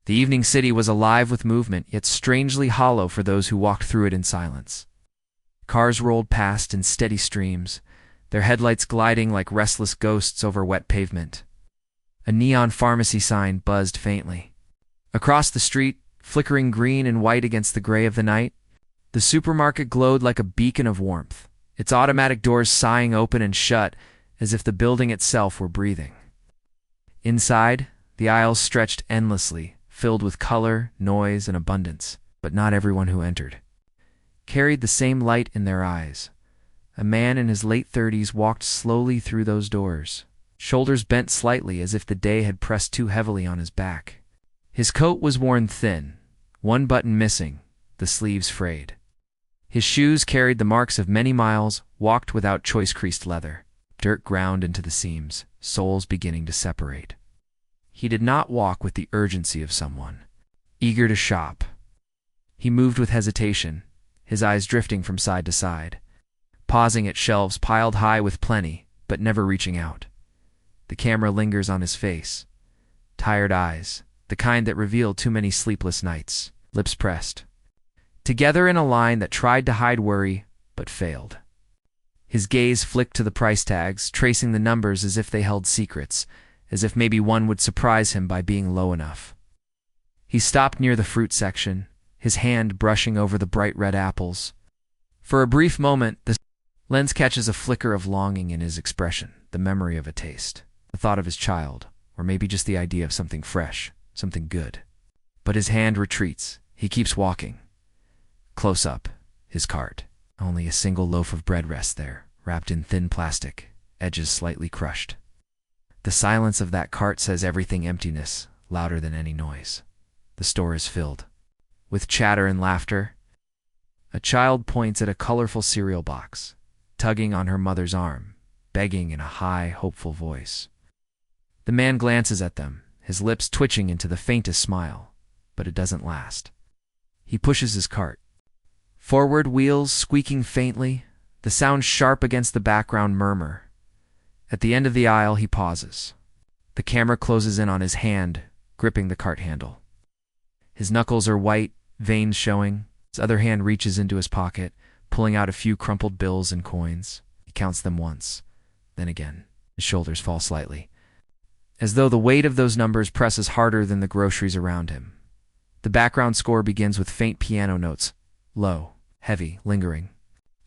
The evening city was alive with movement, yet strangely hollow for those who walked through it in silence. Cars rolled past in steady streams, their headlights gliding like restless ghosts over wet pavement. A neon pharmacy sign buzzed faintly. Across the street, flickering green and white against the gray of the night, the supermarket glowed like a beacon of warmth, its automatic doors sighing open and shut as if the building itself were breathing. Inside, the aisles stretched endlessly, filled with color, noise, and abundance, but not everyone who entered carried the same light in their eyes. A man in his late 30s walked slowly through those doors, shoulders bent slightly as if the day had pressed too heavily on his back. His coat was worn thin, one button missing, the sleeves frayed. His shoes carried the marks of many miles walked without choice-creased leather, dirt ground into the seams, soles beginning to separate. He did not walk with the urgency of someone eager to shop. He moved with hesitation, his eyes drifting from side to side, pausing at shelves piled high with plenty, but never reaching out. The camera lingers on his face. Tired eyes, the kind that reveal too many sleepless nights, lips pressed, together in a line that tried to hide worry, but failed. His gaze flicked to the price tags, tracing the numbers as if they held secrets, as if maybe one would surprise him by being low enough. He stopped near the fruit section, his hand brushing over the bright red apples. For a brief moment, the lens catches a flicker of longing in his expression, the memory of a taste, the thought of his child, or maybe just the idea of something fresh, something good. But his hand retreats. He keeps walking. Close up, his cart. Only a single loaf of bread rests there, wrapped in thin plastic, edges slightly crushed. The silence of that cart says everything: emptiness, louder than any noise. The store is filled with chatter and laughter. A child points at a colorful cereal box, tugging on her mother's arm, begging in a high, hopeful voice. The man glances at them, his lips twitching into the faintest smile, but it doesn't last. He pushes his cart. Forward wheels squeaking faintly, the sound sharp against the background murmur. At the end of the aisle, he pauses. The camera closes in on his hand, gripping the cart handle. His knuckles are white, veins showing. His other hand reaches into his pocket, pulling out a few crumpled bills and coins. He counts them once, then again. His shoulders fall slightly, as though the weight of those numbers presses harder than the groceries around him. The background score begins with faint piano notes, low, heavy, lingering.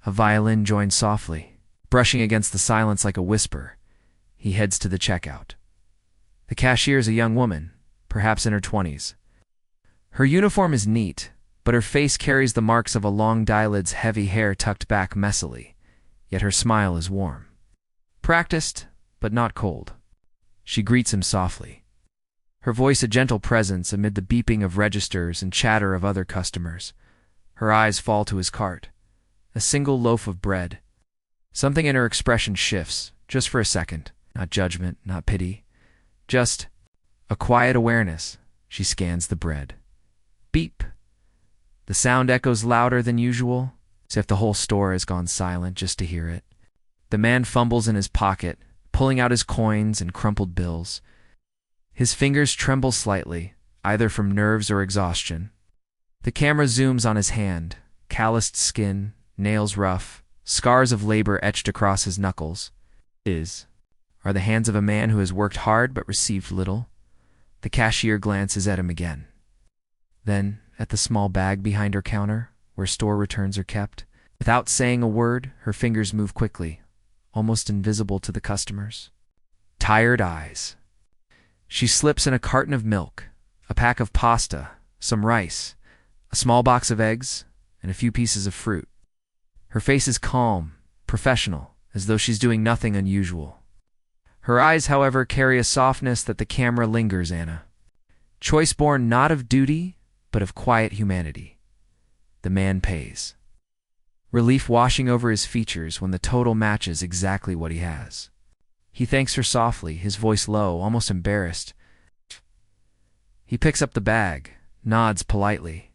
A violin joins softly, brushing against the silence like a whisper. He heads to the checkout. The cashier is a young woman, perhaps in her 20s. Her uniform is neat, but her face carries the marks of a long eyelid's heavy hair tucked back messily, yet her smile is warm. Practiced, but not cold. She greets him softly, her voice a gentle presence amid the beeping of registers and chatter of other customers. Her eyes fall to his cart. A single loaf of bread. Something in her expression shifts, just for a second. Not judgment, not pity. Just a quiet awareness. She scans the bread. Beep. The sound echoes louder than usual, as if the whole store has gone silent just to hear it. The man fumbles in his pocket, pulling out his coins and crumpled bills. His fingers tremble slightly, either from nerves or exhaustion. The camera zooms on his hand, calloused skin, nails rough, scars of labor etched across his knuckles. Are the hands of a man who has worked hard but received little. The cashier glances at him again. Then, at the small bag behind her counter, where store returns are kept. Without saying a word, her fingers move quickly, almost invisible to the customers. Tired eyes. She slips in a carton of milk, a pack of pasta, some rice, a small box of eggs, and a few pieces of fruit. Her face is calm, professional, as though she's doing nothing unusual. Her eyes, however, carry a softness that the camera lingers, Anna. Choice born not of duty, but of quiet humanity. The man pays. Relief washing over his features when the total matches exactly what he has. He thanks her softly, his voice low, almost embarrassed. He picks up the bag, nods politely,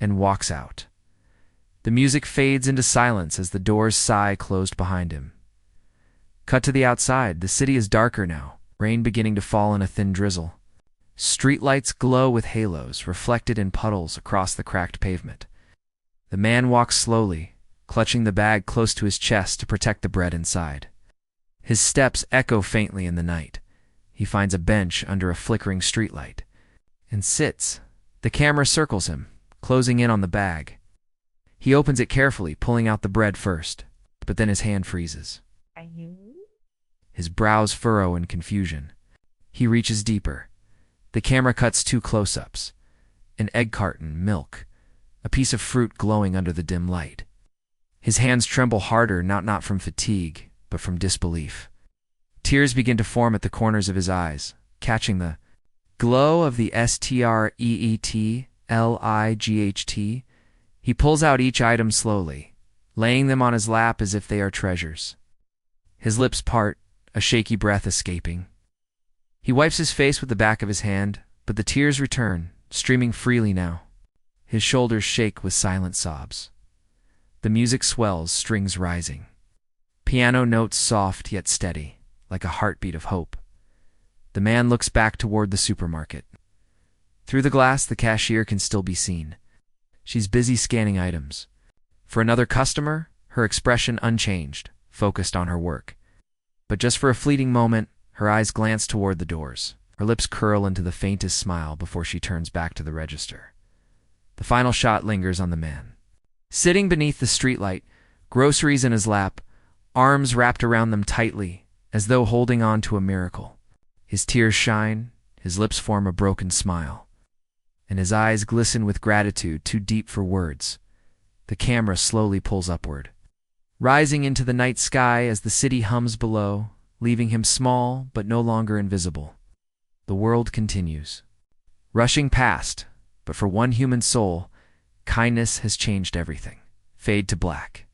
and walks out. The music fades into silence as the doors sigh closed behind him. Cut to the outside. The city is darker now, rain beginning to fall in a thin drizzle. Streetlights glow with halos reflected in puddles across the cracked pavement. The man walks slowly, clutching the bag close to his chest to protect the bread inside. His steps echo faintly in the night. He finds a bench under a flickering streetlight and sits. The camera circles him, closing in on the bag. He opens it carefully, pulling out the bread first, but then his hand freezes. His brows furrow in confusion. He reaches deeper. The camera cuts 2 close-ups. An egg carton, milk, a piece of fruit glowing under the dim light. His hands tremble harder, not from fatigue, but from disbelief. Tears begin to form at the corners of his eyes, catching the glow of the streetlight. He pulls out each item slowly, laying them on his lap as if they are treasures. His lips part, a shaky breath escaping. He wipes his face with the back of his hand, but the tears return, streaming freely now. His shoulders shake with silent sobs. The music swells, strings rising. Piano notes soft yet steady, like a heartbeat of hope. The man looks back toward the supermarket. Through the glass, the cashier can still be seen. She's busy scanning items. For another customer, her expression unchanged, focused on her work. But just for a fleeting moment, her eyes glance toward the doors. Her lips curl into the faintest smile before she turns back to the register. The final shot lingers on the man. Sitting beneath the streetlight, groceries in his lap, arms wrapped around them tightly, as though holding on to a miracle. His tears shine, his lips form a broken smile, and his eyes glisten with gratitude too deep for words. The camera slowly pulls upward, rising into the night sky as the city hums below, leaving him small but no longer invisible. The world continues, rushing past, but for one human soul, kindness has changed everything. Fade to black.